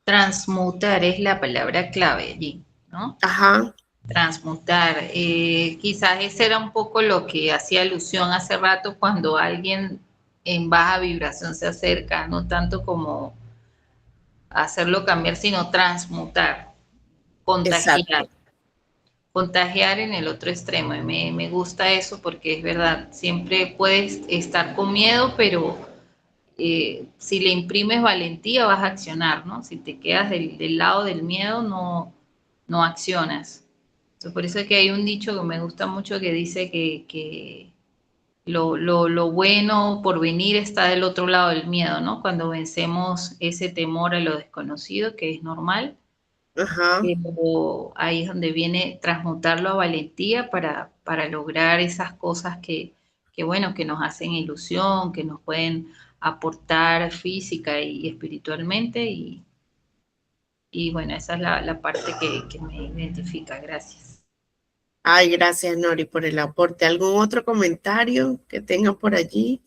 [SPEAKER 4] Transmutar es la palabra clave allí, ¿no?
[SPEAKER 1] Ajá.
[SPEAKER 4] Transmutar. Quizás ese era un poco lo que hacía alusión hace rato cuando alguien en baja vibración se acerca, no tanto como hacerlo cambiar, sino transmutar, contagiar. Exacto. Contagiar en el otro extremo. Y me gusta eso porque es verdad, siempre puedes estar con miedo, pero si le imprimes valentía vas a accionar, ¿no? Si te quedas del lado del miedo, no accionas. Entonces, por eso es que hay un dicho que me gusta mucho que dice que lo bueno por venir está del otro lado del miedo, ¿no? Cuando vencemos ese temor a lo desconocido, que es normal.
[SPEAKER 1] Ajá.
[SPEAKER 4] Pero ahí es donde viene transmutarlo a valentía para lograr esas cosas que bueno, que nos hacen ilusión, que nos pueden aportar física y espiritualmente y bueno, esa es la parte que me identifica. Gracias.
[SPEAKER 1] Ay, gracias, Nori, por el aporte. ¿Algún otro comentario que tengan por allí?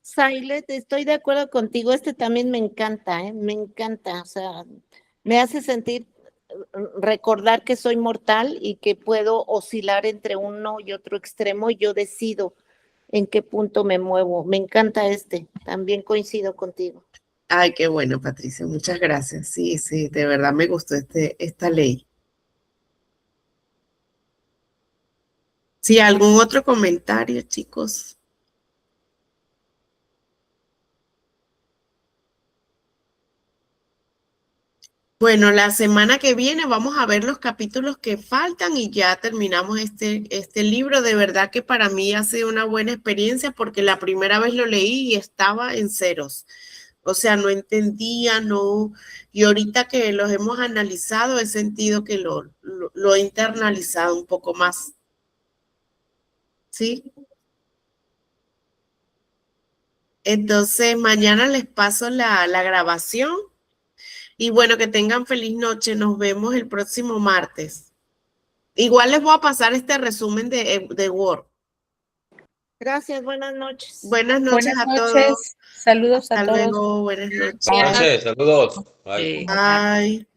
[SPEAKER 3] Sailet, estoy de acuerdo contigo, este también me encanta, me encanta, o sea, me hace sentir, recordar que soy mortal y que puedo oscilar entre uno y otro extremo y yo decido en qué punto me muevo. Me encanta también coincido contigo.
[SPEAKER 1] Ay, qué bueno, Patricia, muchas gracias. Sí, sí, de verdad me gustó esta ley. Sí, ¿algún otro comentario, chicos? Bueno, la semana que viene vamos a ver los capítulos que faltan y ya terminamos este libro. De verdad que para mí ha sido una buena experiencia porque la primera vez lo leí y estaba en ceros. O sea, no entendía, no. Y ahorita que los hemos analizado, he sentido que lo he internalizado un poco más. ¿Sí? Entonces, mañana les paso la grabación. Y bueno, que tengan feliz noche. Nos vemos el próximo martes. Igual les voy a pasar este resumen de Word.
[SPEAKER 3] Gracias, buenas noches.
[SPEAKER 1] Buenas noches
[SPEAKER 2] Buenas
[SPEAKER 1] a todos.
[SPEAKER 2] noches. Saludos
[SPEAKER 1] Hasta
[SPEAKER 2] a todos.
[SPEAKER 1] luego. Buenas noches.
[SPEAKER 6] Buenas noches, saludos. Bye.
[SPEAKER 4] Sí.
[SPEAKER 1] Bye.